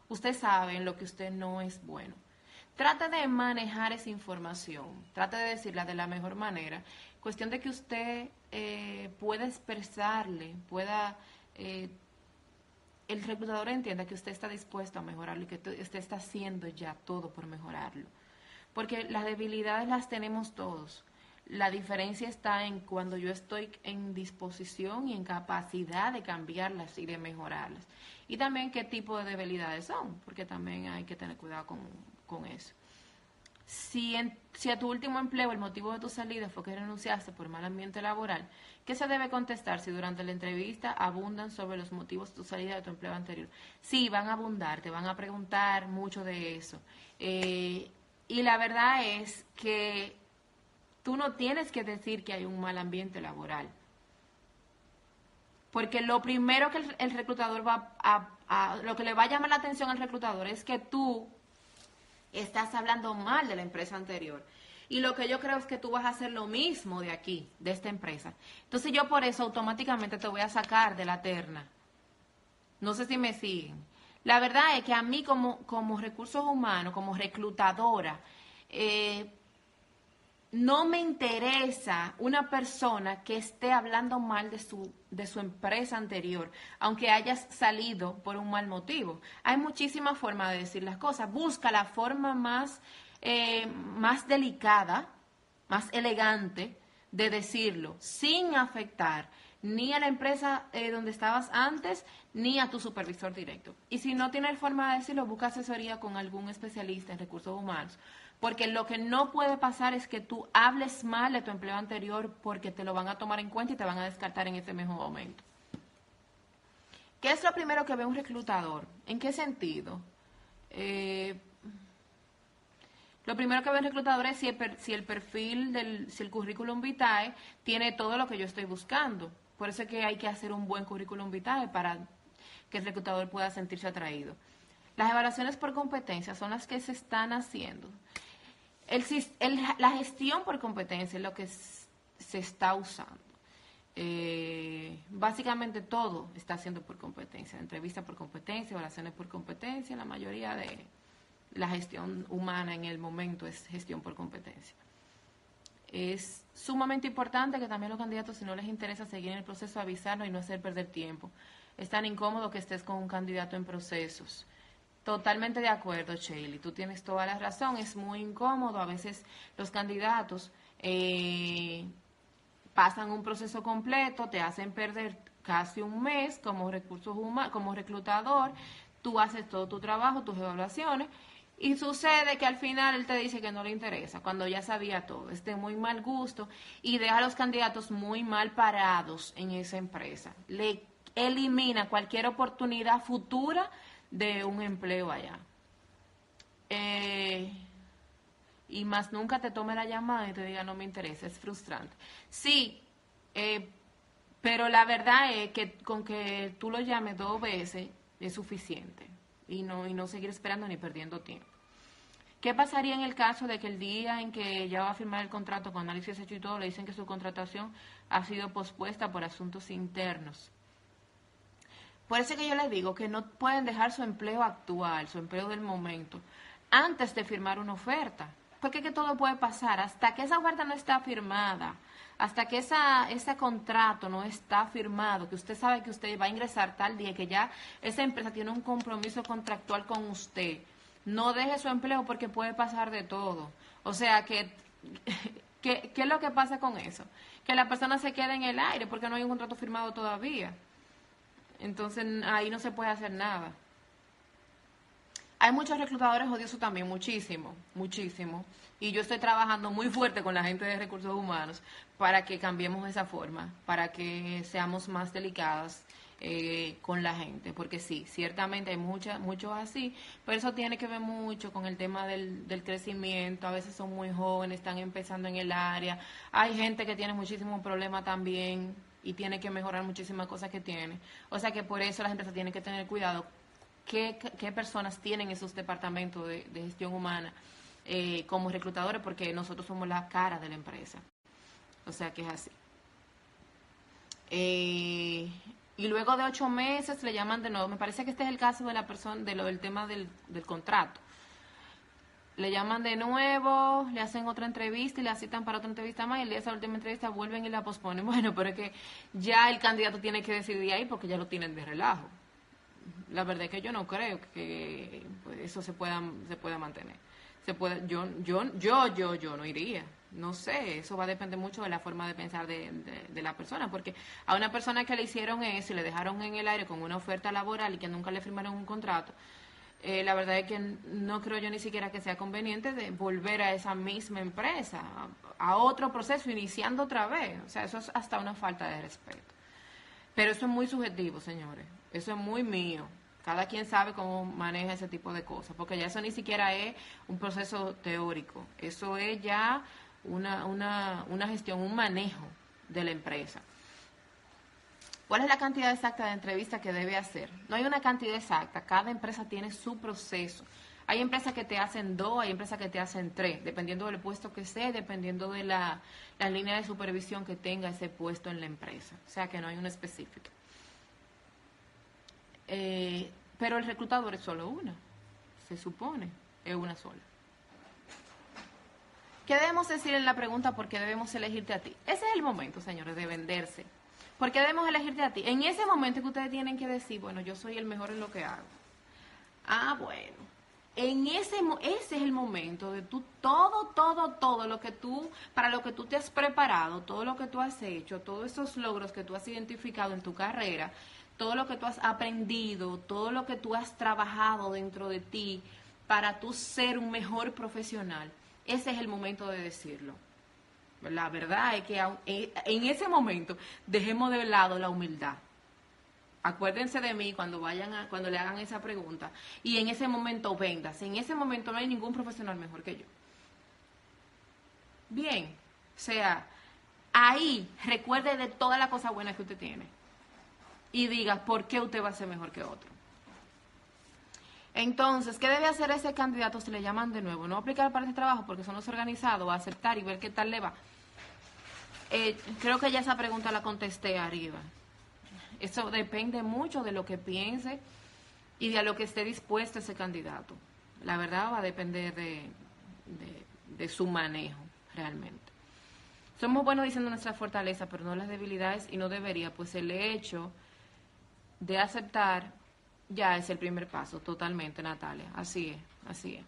usted sabe en lo que usted no es bueno. Trate de manejar esa información, trate de decirla de la mejor manera. Cuestión de que usted pueda expresarle, el reclutador entienda que usted está dispuesto a mejorarlo y que usted está haciendo ya todo por mejorarlo. Porque las debilidades las tenemos todos. La diferencia está en cuando yo estoy en disposición y en capacidad de cambiarlas y de mejorarlas. Y también qué tipo de debilidades son, porque también hay que tener cuidado con eso. Si a tu último empleo el motivo de tu salida fue que renunciaste por mal ambiente laboral, ¿qué se debe contestar si durante la entrevista abundan sobre los motivos de tu salida de tu empleo anterior? Sí, van a abundar, te van a preguntar mucho de eso. Y la verdad es que tú no tienes que decir que hay un mal ambiente laboral. Porque lo primero que el reclutador lo que le va a llamar la atención al reclutador es que tú estás hablando mal de la empresa anterior. Y lo que yo creo es que tú vas a hacer lo mismo de aquí, de esta empresa. Entonces yo por eso automáticamente te voy a sacar de la terna. No sé si me siguen. La verdad es que a mí como recursos humanos, como reclutadora, no me interesa una persona que esté hablando mal de su empresa anterior, aunque hayas salido por un mal motivo. Hay muchísimas formas de decir las cosas. Busca la forma más delicada, más elegante de decirlo, sin afectar ni a la empresa donde estabas antes, ni a tu supervisor directo. Y si no tienes forma de decirlo, busca asesoría con algún especialista en recursos humanos. Porque lo que no puede pasar es que tú hables mal de tu empleo anterior porque te lo van a tomar en cuenta y te van a descartar en ese mismo momento. ¿Qué es lo primero que ve un reclutador? ¿En qué sentido? Lo primero que ve un reclutador es si el perfil, si el currículum vitae tiene todo lo que yo estoy buscando. Por eso es que hay que hacer un buen currículum vitae para que el reclutador pueda sentirse atraído. Las evaluaciones por competencia son las que se están haciendo. La gestión por competencia es lo que se está usando. Básicamente todo está haciendo por competencia. Entrevista por competencia, evaluaciones por competencia. La mayoría de la gestión humana en el momento es gestión por competencia. Es sumamente importante que también los candidatos, si no les interesa seguir en el proceso, avisarnos y no hacer perder tiempo. Es tan incómodo que estés con un candidato en procesos. Totalmente de acuerdo, Sheila. Tú tienes toda la razón. Es muy incómodo. A veces los candidatos pasan un proceso completo, te hacen perder casi un mes como recursos humanos, como reclutador. Tú haces todo tu trabajo, tus evaluaciones, y sucede que al final él te dice que no le interesa, cuando ya sabía todo. Es de muy mal gusto y deja a los candidatos muy mal parados en esa empresa. Le elimina cualquier oportunidad futura de un empleo allá. Y más nunca te tome la llamada y te diga no me interesa, es frustrante. Sí, Pero la verdad es que con que tú lo llames 2 veces es suficiente y no seguir esperando ni perdiendo tiempo. ¿Qué pasaría en el caso de que el día en que ya va a firmar el contrato con análisis hecho y todo, le dicen que su contratación ha sido pospuesta por asuntos internos? Por eso es que yo les digo que no pueden dejar su empleo actual, su empleo del momento, antes de firmar una oferta. Porque es que todo puede pasar. Hasta que esa oferta no está firmada, hasta que ese contrato no está firmado, que usted sabe que usted va a ingresar tal día, que ya esa empresa tiene un compromiso contractual con usted, no deje su empleo porque puede pasar de todo. O sea que, ¿qué es lo que pasa con eso? Que la persona se queda en el aire porque no hay un contrato firmado todavía. Entonces ahí no se puede hacer nada. Hay muchos reclutadores odiosos también, muchísimo, muchísimo. Y yo estoy trabajando muy fuerte con la gente de recursos humanos para que cambiemos esa forma, para que seamos más delicadas con la gente. Porque sí, ciertamente hay muchos así, pero eso tiene que ver mucho con el tema del crecimiento. A veces son muy jóvenes, están empezando en el área. Hay gente que tiene muchísimos problemas también y tiene que mejorar muchísimas cosas que tiene. O sea que por eso las empresas tienen que tener cuidado qué personas tienen esos departamentos de gestión humana como reclutadores, porque nosotros somos la cara de la empresa. O sea que es así. Y luego de 8 meses le llaman de nuevo. Me parece que este es el caso de la persona, del tema del contrato. Le llaman de nuevo, le hacen otra entrevista y la citan para otra entrevista más, y el día de esa última entrevista vuelven y la posponen. Bueno, pero es que ya el candidato tiene que decidir ahí porque ya lo tienen de relajo. La verdad es que yo no creo que pues, eso se pueda mantener. Yo no iría. No sé, eso va a depender mucho de la forma de pensar de la persona, porque a una persona que le hicieron eso y le dejaron en el aire con una oferta laboral y que nunca le firmaron un contrato, la verdad es que no creo yo ni siquiera que sea conveniente de volver a esa misma empresa, a otro proceso, iniciando otra vez. O sea, eso es hasta una falta de respeto. Pero eso es muy subjetivo, señores. Eso es muy mío. Cada quien sabe cómo maneja ese tipo de cosas, porque ya eso ni siquiera es un proceso teórico. Eso es ya una gestión, un manejo de la empresa. ¿Cuál es la cantidad exacta de entrevistas que debe hacer? No hay una cantidad exacta. Cada empresa tiene su proceso. Hay empresas que te hacen 2, hay empresas que te hacen 3, dependiendo del puesto que sea, dependiendo de la línea de supervisión que tenga ese puesto en la empresa. O sea que no hay una específica. Pero el reclutador es solo una. Se supone, es una sola. ¿Qué debemos decir en la pregunta por qué debemos elegirte a ti? Ese es el momento, señores, de venderse. ¿Por qué debemos elegirte a ti? En ese momento que ustedes tienen que decir, bueno, yo soy el mejor en lo que hago. Ah, bueno. Ese es el momento de tú, todo lo que tú, para lo que tú te has preparado, todo lo que tú has hecho, todos esos logros que tú has identificado en tu carrera, todo lo que tú has aprendido, todo lo que tú has trabajado dentro de ti para tú ser un mejor profesional, ese es el momento de decirlo. La verdad es que en ese momento dejemos de lado la humildad. Acuérdense de mí cuando le hagan esa pregunta y en ese momento véndase. En ese momento no hay ningún profesional mejor que yo. Bien, o sea, ahí recuerde de toda la cosa buena que usted tiene y diga por qué usted va a ser mejor que otro. Entonces, ¿qué debe hacer ese candidato si le llaman de nuevo? No aplicar para ese trabajo porque son los organizados, aceptar y ver qué tal le va. Creo que ya esa pregunta la contesté arriba. Eso depende mucho de lo que piense y de lo que esté dispuesto ese candidato. La verdad va a depender de su manejo, realmente. Somos buenos diciendo nuestra fortaleza, pero no las debilidades, y no debería, pues el hecho de aceptar ya es el primer paso, totalmente, Natalia. Así es.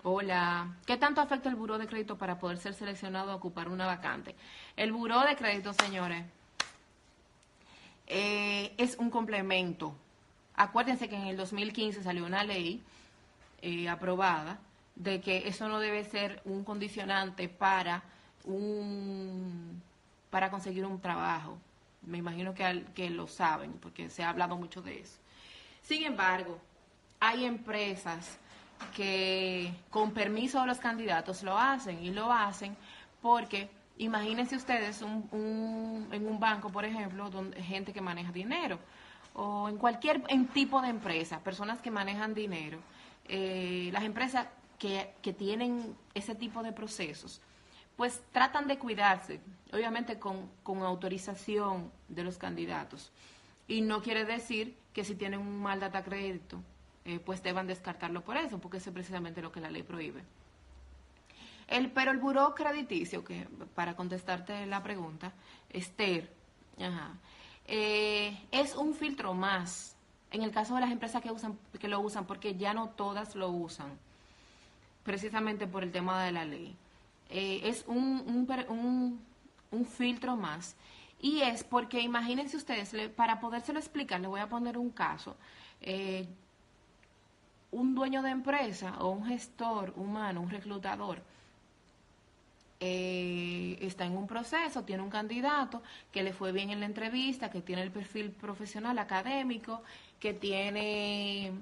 Hola. ¿Qué tanto afecta el buró de crédito para poder ser seleccionado a ocupar una vacante? El buró de crédito, señores, es un complemento. Acuérdense que en el 2015 salió una ley aprobada de que eso no debe ser un condicionante para conseguir un trabajo. Me imagino que lo saben porque se ha hablado mucho de eso. Sin embargo, hay empresas que con permiso de los candidatos lo hacen, y lo hacen porque Imagínense ustedes en un banco, por ejemplo, donde gente que maneja dinero, o en cualquier tipo de empresa, personas que manejan dinero. Las empresas que tienen ese tipo de procesos, pues tratan de cuidarse, obviamente con autorización de los candidatos. Y no quiere decir que si tienen un mal data crédito, pues deban descartarlo por eso, porque eso es precisamente lo que la ley prohíbe. Pero el buró crediticio, que para contestarte la pregunta, Esther, ajá, es un filtro más. En el caso de las empresas que lo usan, porque ya no todas lo usan, precisamente por el tema de la ley. Es un filtro más. Y es porque, imagínense ustedes, para podérselo explicar, les voy a poner un caso. Un dueño de empresa o un gestor humano, un reclutador, está en un proceso, tiene un candidato que le fue bien en la entrevista, que tiene el perfil profesional académico, que tiene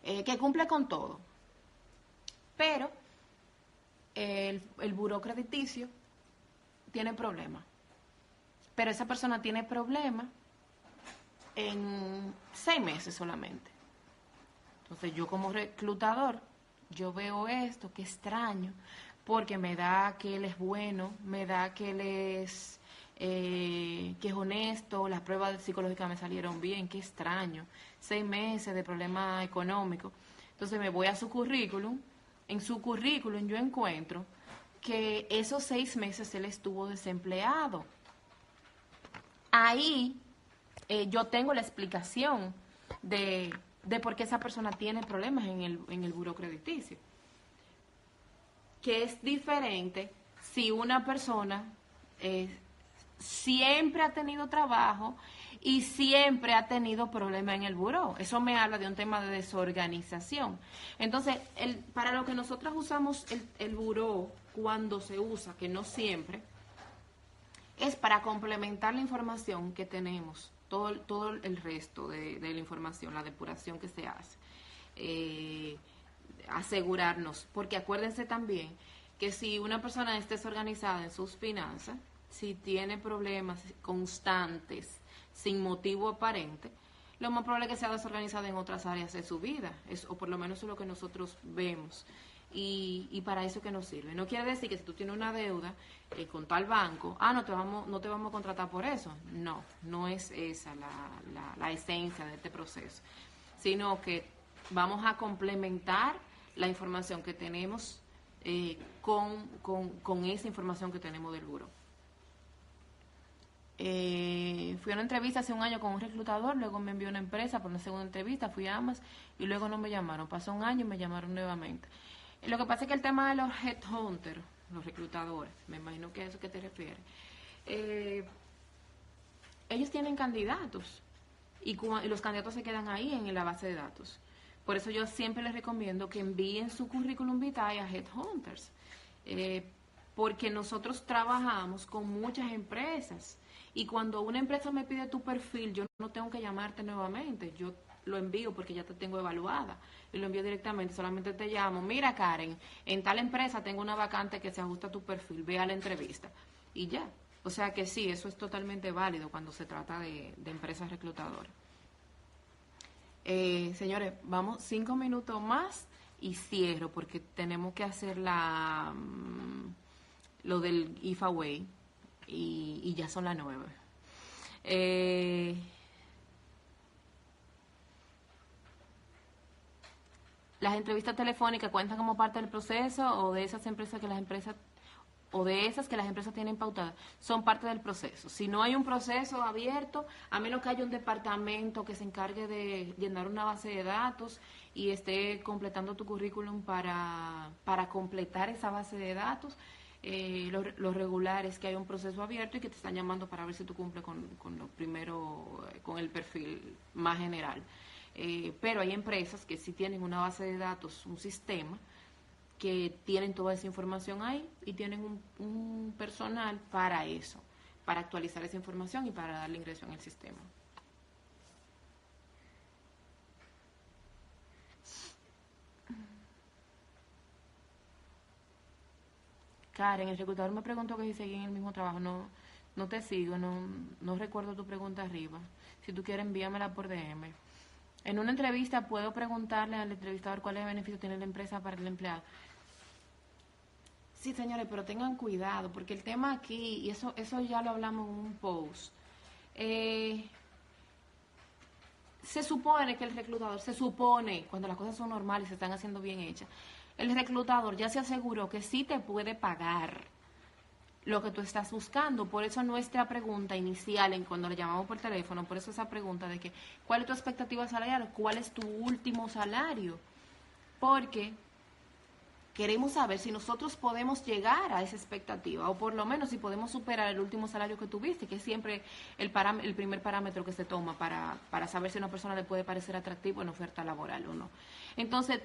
que cumple con todo, pero el buró crediticio tiene problemas, pero esa persona tiene problemas en 6 meses solamente. Entonces yo como reclutador, yo veo esto, qué extraño, porque me da que él es bueno, me da que él es, que es honesto, las pruebas psicológicas me salieron bien, qué extraño, 6 meses de problema económico. Entonces me voy a su currículum, en su currículum yo encuentro que esos 6 meses él estuvo desempleado. Ahí yo tengo la explicación de por qué esa persona tiene problemas en el buró crediticio. Que es diferente si una persona siempre ha tenido trabajo y siempre ha tenido problemas en el buró. Eso me habla de un tema de desorganización. Entonces, para lo que nosotros usamos el buró cuando se usa, que no siempre, es para complementar la información que tenemos, todo el resto de la información, la depuración que se hace. Asegurarnos, porque acuérdense también que si una persona está desorganizada en sus finanzas, si tiene problemas constantes, sin motivo aparente, lo más probable es que sea desorganizada en otras áreas de su vida, o por lo menos es lo que nosotros vemos. Y para eso que nos sirve. No quiere decir que si tú tienes una deuda con tal banco, no te vamos a contratar por eso. No, no es esa la esencia de este proceso, sino que vamos a complementar la información que tenemos con esa información que tenemos del buró. Fui a una entrevista hace un año con un reclutador, luego me envió una empresa por una segunda entrevista, fui a ambas y luego no me llamaron. Pasó un año y me llamaron nuevamente. Lo que pasa es que el tema de los headhunters, los reclutadores, me imagino que es a eso que te refieres, ellos tienen candidatos y los candidatos se quedan ahí en la base de datos. Por eso yo siempre les recomiendo que envíen su currículum vitae a Headhunters, porque nosotros trabajamos con muchas empresas y cuando una empresa me pide tu perfil, yo no tengo que llamarte nuevamente, yo lo envío porque ya te tengo evaluada y lo envío directamente, solamente te llamo, mira Karen, en tal empresa tengo una vacante que se ajusta a tu perfil, ve a la entrevista y ya. O sea que sí, eso es totalmente válido cuando se trata de empresas reclutadoras. Señores, vamos 5 minutos más y cierro porque tenemos que hacer lo del giveaway y ya son las 9. Las entrevistas telefónicas cuentan como parte del proceso o de esas empresas que las empresas tienen pautadas, son parte del proceso. Si no hay un proceso abierto, a menos que haya un departamento que se encargue de llenar una base de datos y esté completando tu currículum para completar esa base de datos, lo regular es que hay un proceso abierto y que te están llamando para ver si tú cumples con lo primero, con el perfil más general. Pero hay empresas que sí tienen una base de datos, un sistema, que tienen toda esa información ahí y tienen un personal para eso, para actualizar esa información y para darle ingreso en el sistema. Karen, el reclutador me preguntó que si seguí en el mismo trabajo. No te sigo, no recuerdo tu pregunta arriba. Si tú quieres, envíamela por DM. En una entrevista puedo preguntarle al entrevistador cuál es el beneficio tiene la empresa para el empleado. Sí, señores, pero tengan cuidado, porque el tema aquí, y eso ya lo hablamos en un post, se supone que el reclutador, cuando las cosas son normales y se están haciendo bien hechas, el reclutador ya se aseguró que sí te puede pagar lo que tú estás buscando. Por eso nuestra pregunta inicial, cuando le llamamos por teléfono, por eso esa pregunta de que, ¿cuál es tu expectativa salarial? ¿Cuál es tu último salario? Porque queremos saber si nosotros podemos llegar a esa expectativa, o por lo menos si podemos superar el último salario que tuviste, que es siempre el primer parámetro que se toma para saber si a una persona le puede parecer atractivo en oferta laboral o no. Entonces,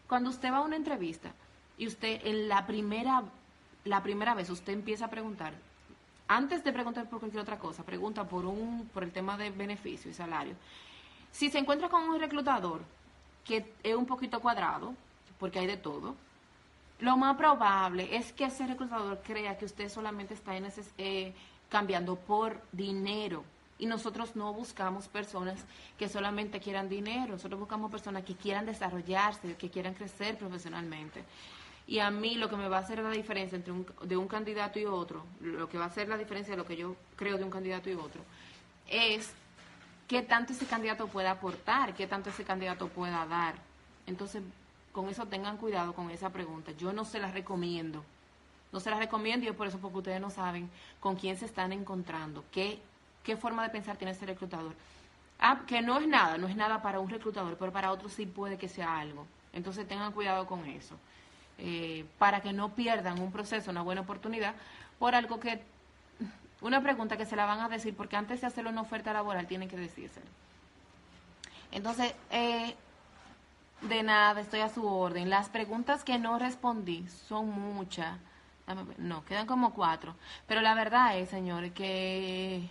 cuando usted va a una entrevista y usted en la primera vez usted empieza a preguntar, antes de preguntar por cualquier otra cosa, pregunta por el tema de beneficio y salario. Si se encuentra con un reclutador que es un poquito cuadrado, porque hay de todo, lo más probable es que ese reclutador crea que usted solamente está cambiando por dinero. Y nosotros no buscamos personas que solamente quieran dinero, nosotros buscamos personas que quieran desarrollarse, que quieran crecer profesionalmente. Y a mí lo que me va a hacer la diferencia de un candidato y otro, lo que va a hacer la diferencia de lo que yo creo de un candidato y otro, es qué tanto ese candidato pueda aportar, qué tanto ese candidato pueda dar. Entonces, con eso tengan cuidado con esa pregunta. Yo no se las recomiendo. No se las recomiendo y es por eso porque ustedes no saben con quién se están encontrando, qué forma de pensar tiene ese reclutador. Que no es nada para un reclutador, pero para otros sí puede que sea algo. Entonces tengan cuidado con eso. Para que no pierdan un proceso, una buena oportunidad, por algo una pregunta que se la van a decir, porque antes de hacerle una oferta laboral tienen que decírselo. Entonces, de nada, estoy a su orden. Las preguntas que no respondí son muchas. No, quedan como 4. Pero la verdad es, señores, que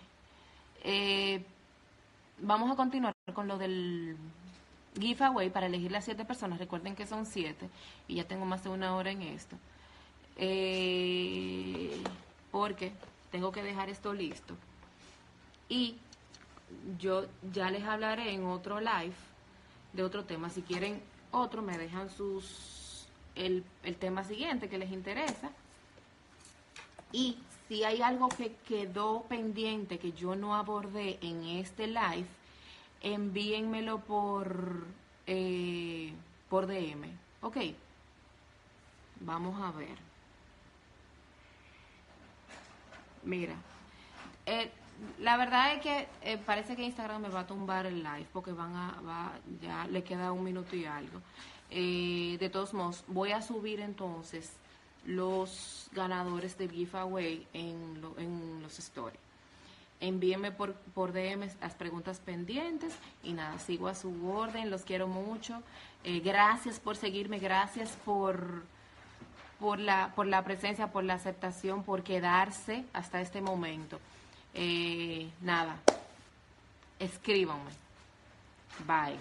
vamos a continuar con lo del giveaway para elegir las 7 personas. Recuerden que son 7 y ya tengo más de 1 hora en esto. Porque tengo que dejar esto listo. Y yo ya les hablaré en otro live de otro tema. Si quieren otro, me dejan el tema siguiente que les interesa. Y si hay algo que quedó pendiente que yo no abordé en este live, envíenmelo por DM. Ok, vamos a ver. Mira, la verdad es que parece que Instagram me va a tumbar el live porque ya le queda 1 minuto y algo. De todos modos, voy a subir entonces los ganadores de giveaway en los stories. Envíenme por DM las preguntas pendientes y nada, sigo a su orden, los quiero mucho. Gracias por seguirme, gracias por la presencia, por la aceptación, por quedarse hasta este momento. Nada, escríbanme. Bye.